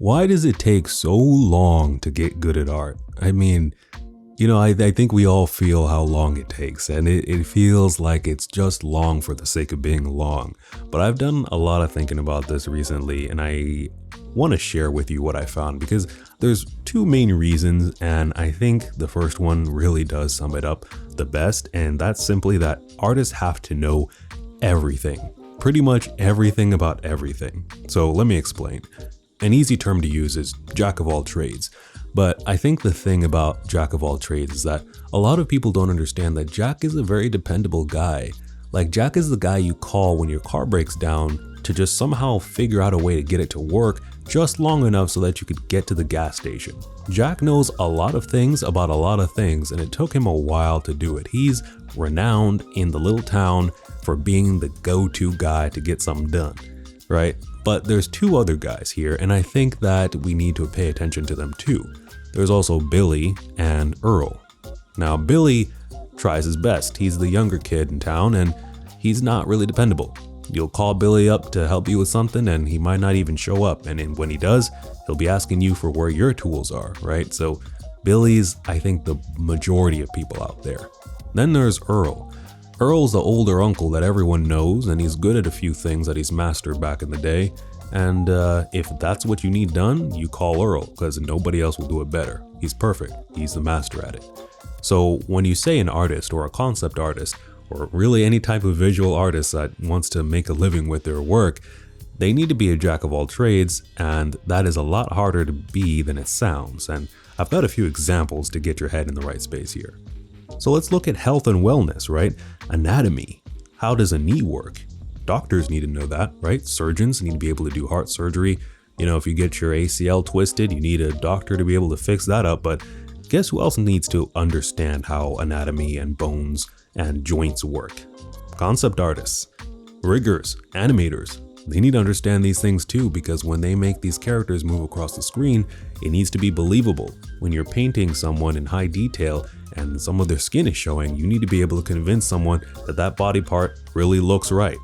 Why does it take so long to get good at art? I mean, I think we all feel how long it takes, and it feels like it's just long for the sake of being long. But I've done a lot of thinking about this recently, and I want to share with you what I found, because there's two main reasons, and I think the first one really does sum it up the best, and that's simply that artists have to know everything. Pretty much everything about everything. So let me explain. An easy term to use is jack of all trades. But I think the thing about jack of all trades is that a lot of people don't understand that Jack is a very dependable guy. Like, Jack is the guy you call when your car breaks down to just somehow figure out a way to get it to work just long enough so that you could get to the gas station. Jack knows a lot of things about a lot of things, and it took him a while to do it. He's renowned in the little town for being the go-to guy to get something done, right? But there's two other guys here, and I think that we need to pay attention to them too. There's also Billy and Earl. Now, Billy tries his best. He's the younger kid in town, and he's not really dependable. You'll call Billy up to help you with something, and he might not even show up. And when he does, he'll be asking you for where your tools are, right? So Billy's, I think, the majority of people out there. Then there's Earl. Earl's the older uncle that everyone knows, and he's good at a few things that he's mastered back in the day. And if that's what you need done, you call Earl, because nobody else will do it better. He's perfect. He's the master at it. So when you say an artist or a concept artist, or really any type of visual artist that wants to make a living with their work, they need to be a jack of all trades, and that is a lot harder to be than it sounds. And I've got a few examples to get your head in the right space here. So let's look at health and wellness, right? Anatomy. How does a knee work? Doctors need to know that, right? Surgeons need to be able to do heart surgery. If you get your ACL twisted, you need a doctor to be able to fix that up. But guess who else needs to understand how anatomy and bones and joints work? Concept artists, riggers, animators. They need to understand these things too, because when they make these characters move across the screen, it needs to be believable. When you're painting someone in high detail and some of their skin is showing, you need to be able to convince someone that that body part really looks right.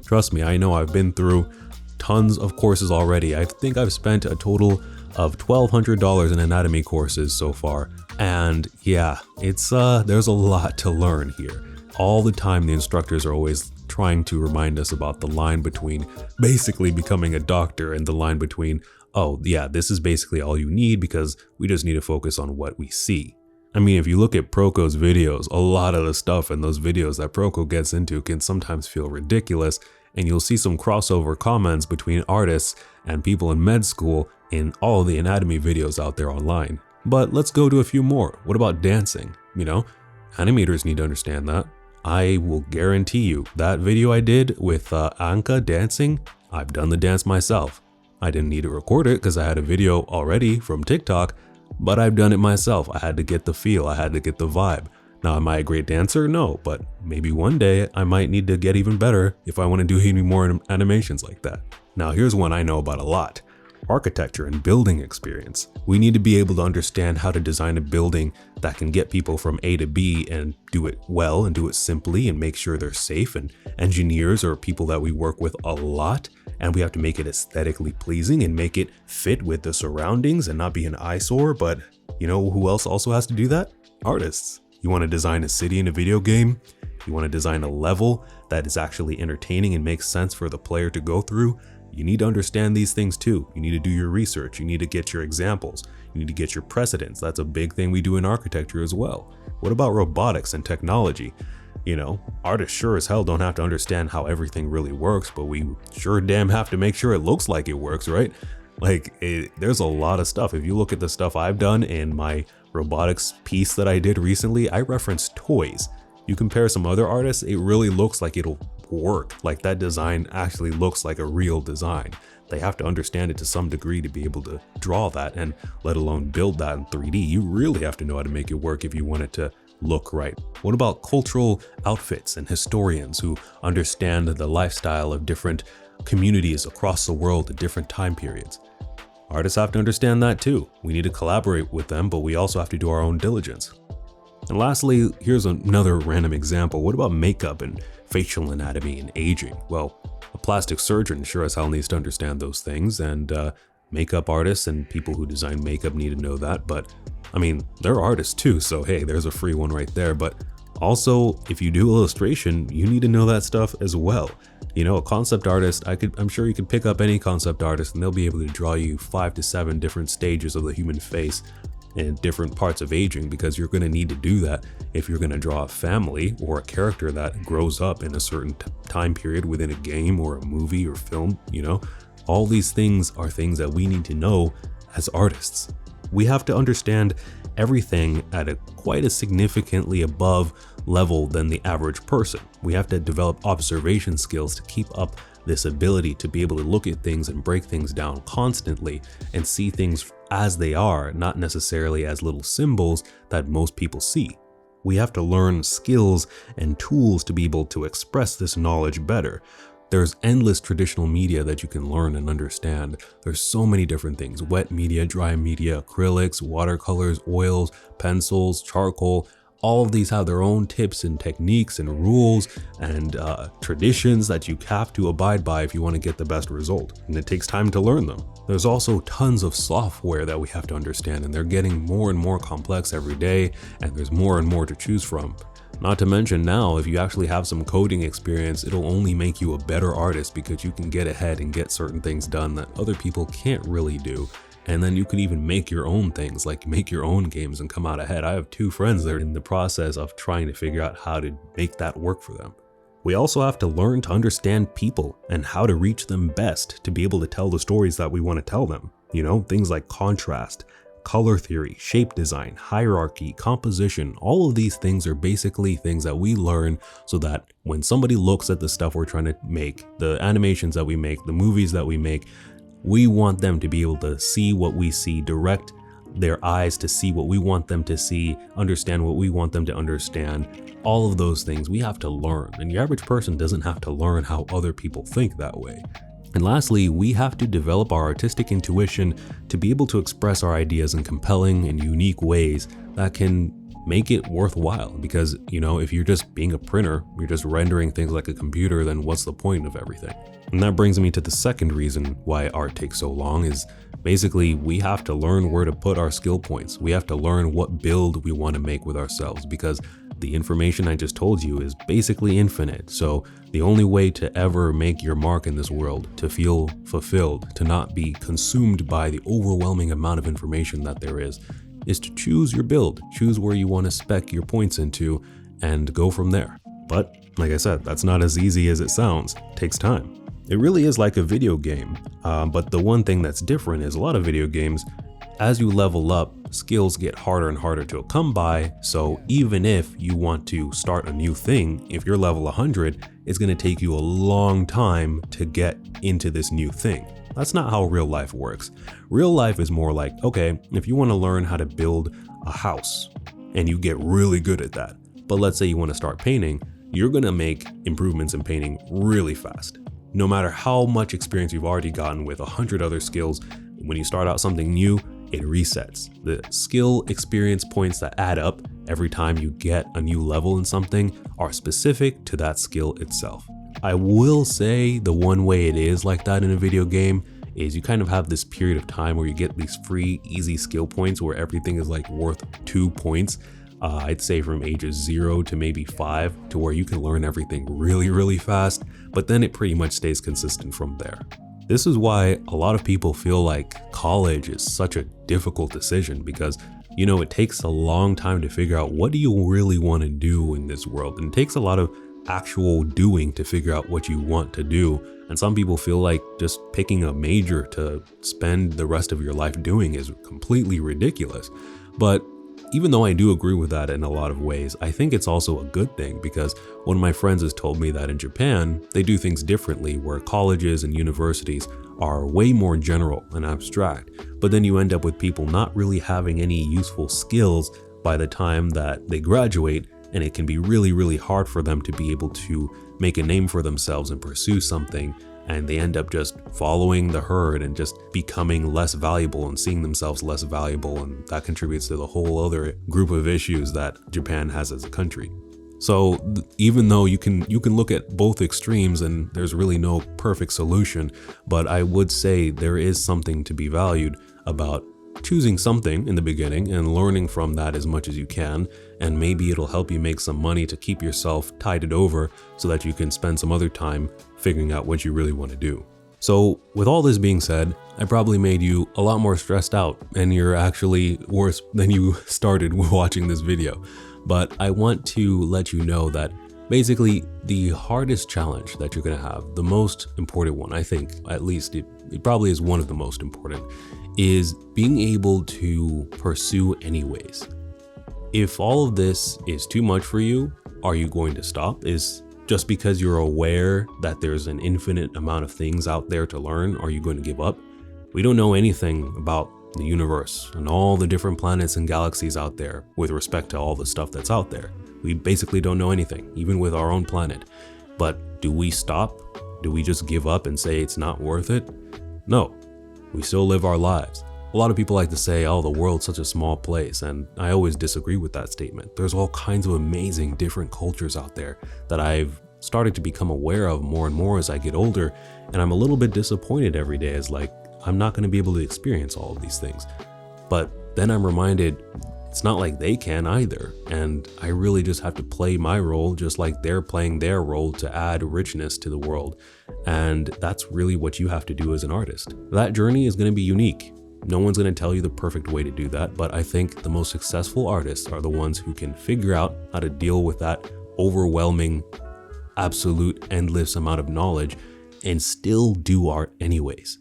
Trust me, I know I've been through tons of courses already. I think I've spent a total of $1,200 in anatomy courses so far. And yeah, it's there's a lot to learn here. All the time the instructors are always trying to remind us about the line between basically becoming a doctor and the line between, oh yeah, this is basically all you need because we just need to focus on what we see. I mean, if you look at Proco's videos, a lot of the stuff in those videos that Proco gets into can sometimes feel ridiculous, and you'll see some crossover comments between artists and people in med school in all the anatomy videos out there online. But let's go to a few more. What about dancing? Animators need to understand that. I will guarantee you that video I did with Anka dancing, I've done the dance myself. I didn't need to record it because I had a video already from TikTok, but I've done it myself. I had to get the feel, I had to get the vibe. Now, am I a great dancer? No, but maybe one day I might need to get even better if I want to do any more animations like that. Now, here's one I know about a lot. Architecture and building experience. We need to be able to understand how to design a building that can get people from A to B and do it well and do it simply and make sure they're safe. And engineers are people that we work with a lot, and we have to make it aesthetically pleasing and make it fit with the surroundings and not be an eyesore. But you know who else also has to do that? Artists. You want to design a city in a video game? You want to design a level that is actually entertaining and makes sense for the player to go through? You need to understand these things too. You need to do your research. You need to get your examples. You need to get your precedents. That's a big thing we do in architecture as well. What about robotics and technology? Artists sure as hell don't have to understand how everything really works, but we sure damn have to make sure it looks like it works, right? There's a lot of stuff. If you look at the stuff I've done in my robotics piece that I did recently, I referenced toys. You compare some other artists, it really looks like it'll work. Like that design actually looks like a real design. They have to understand it to some degree to be able to draw that, and let alone build that in 3D. You really have to know how to make it work if you want it to look right. What about cultural outfits and historians who understand the lifestyle of different communities across the world at different time periods? Artists have to understand that too. We need to collaborate with them, but we also have to do our own diligence. And lastly, here's another random example. What about makeup and facial anatomy and aging? Well, a plastic surgeon sure as hell needs to understand those things, and makeup artists and people who design makeup need to know that, but I mean, they're artists too, so hey, there's a free one right there. But also, if you do illustration, you need to know that stuff as well. You know, a concept artist, I'm sure you could pick up any concept artist and they'll be able to draw you 5 to 7 different stages of the human face and different parts of aging, because you're going to need to do that if you're going to draw a family or a character that grows up in a certain time period within a game or a movie or film. You know, all these things are things that we need to know as artists. We have to understand everything at quite a significantly above level than the average person. We have to develop observation skills to keep up this ability to be able to look at things and break things down constantly and see things as they are, not necessarily as little symbols that most people see. We have to learn skills and tools to be able to express this knowledge better. There's endless traditional media that you can learn and understand. There's so many different things: wet media, dry media, acrylics, watercolors, oils, pencils, charcoal. All of these have their own tips and techniques and rules and traditions that you have to abide by if you want to get the best result. And it takes time to learn them. There's also tons of software that we have to understand, and they're getting more and more complex every day, and there's more and more to choose from. Not to mention now, if you actually have some coding experience, it'll only make you a better artist because you can get ahead and get certain things done that other people can't really do. And then you can even make your own things, like make your own games and come out ahead. I have 2 friends that are in the process of trying to figure out how to make that work for them. We also have to learn to understand people and how to reach them best to be able to tell the stories that we want to tell them. You know, things like contrast, color theory, shape design, hierarchy, composition. All of these things are basically things that we learn so that when somebody looks at the stuff we're trying to make, the animations that we make, the movies that we make, we want them to be able to see what we see, direct their eyes to see what we want them to see, understand what we want them to understand. All of those things we have to learn, and the average person doesn't have to learn how other people think that way. And lastly, we have to develop our artistic intuition to be able to express our ideas in compelling and unique ways that can make it worthwhile. Because, you know, if you're just being a printer, you're just rendering things like a computer, then what's the point of everything? And that brings me to the second reason why art takes so long is basically we have to learn where to put our skill points. We have to learn what build we want to make with ourselves, because the information I just told you is basically infinite. So the only way to ever make your mark in this world, to feel fulfilled, to not be consumed by the overwhelming amount of information that there is to choose your build, choose where you want to spec your points into, and go from there. But like I said, that's not as easy as it sounds. It takes time. It really is like a video game, but the one thing that's different is a lot of video games, as you level up, skills get harder and harder to come by. So even if you want to start a new thing, if you're level 100, it's going to take you a long time to get into this new thing. That's not how real life works. Real life is more like, okay, if you want to learn how to build a house and you get really good at that, but let's say you want to start painting, you're going to make improvements in painting really fast. No matter how much experience you've already gotten with 100 other skills, when you start out something new, it resets. The skill experience points that add up every time you get a new level in something are specific to that skill itself. I will say the one way it is like that in a video game is you kind of have this period of time where you get these free, easy skill points where everything is like worth 2 points. I'd say from ages 0 to maybe 5, to where you can learn everything really, really fast, but then it pretty much stays consistent from there. This is why a lot of people feel like college is such a difficult decision, because, you know, it takes a long time to figure out what do you really want to do in this world, and it takes a lot of actual doing to figure out what you want to do. And some people feel like just picking a major to spend the rest of your life doing is completely ridiculous. But even though I do agree with that in a lot of ways, I think it's also a good thing, because one of my friends has told me that in Japan, they do things differently, where colleges and universities are way more general and abstract, but then you end up with people not really having any useful skills by the time that they graduate, and it can be really, really hard for them to be able to make a name for themselves and pursue something, and they end up just following the herd and just becoming less valuable and seeing themselves less valuable, and that contributes to the whole other group of issues that Japan has as a country. So even though you can look at both extremes and there's really no perfect solution, but I would say there is something to be valued about choosing something in the beginning and learning from that as much as you can, and maybe it'll help you make some money to keep yourself tided over so that you can spend some other time figuring out what you really want to do. So with all this being said, I probably made you a lot more stressed out, and you're actually worse than you started watching this video. But I want to let you know that basically the hardest challenge that you're going to have, the most important one, I think, at least it probably is one of the most important, is being able to pursue anyways. If all of this is too much for you, are you going to stop? Is just because you're aware that there's an infinite amount of things out there to learn, are you going to give up? We don't know anything about the universe and all the different planets and galaxies out there with respect to all the stuff that's out there. We basically don't know anything, even with our own planet. But do we stop? Do we just give up and say it's not worth it? No, we still live our lives. A lot of people like to say, oh, the world's such a small place, and I always disagree with that statement. There's all kinds of amazing different cultures out there that I've started to become aware of more and more as I get older, and I'm a little bit disappointed every day as like, I'm not going to be able to experience all of these things. But then I'm reminded it's not like they can either, and I really just have to play my role just like they're playing their role to add richness to the world, and that's really what you have to do as an artist. That journey is going to be unique. No one's going to tell you the perfect way to do that, but I think the most successful artists are the ones who can figure out how to deal with that overwhelming, absolute, endless amount of knowledge and still do art anyways.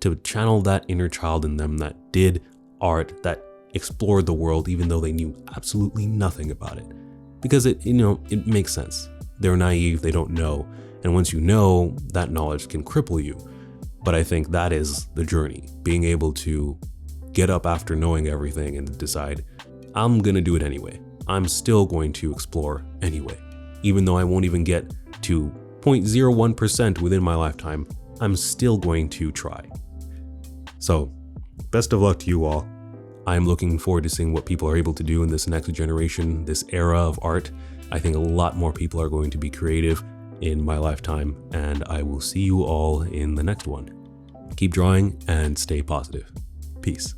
To channel that inner child in them that did art, that explored the world even though they knew absolutely nothing about it. Because it makes sense. They're naive, they don't know, and once you know, that knowledge can cripple you. But I think that is the journey, being able to get up after knowing everything and decide, I'm gonna do it anyway. I'm still going to explore anyway. Even though I won't even get to 0.01% within my lifetime, I'm still going to try. So, best of luck to you all. I'm looking forward to seeing what people are able to do in this next generation, this era of art. I think a lot more people are going to be creative in my lifetime, and I will see you all in the next one. Keep drawing and stay positive. Peace.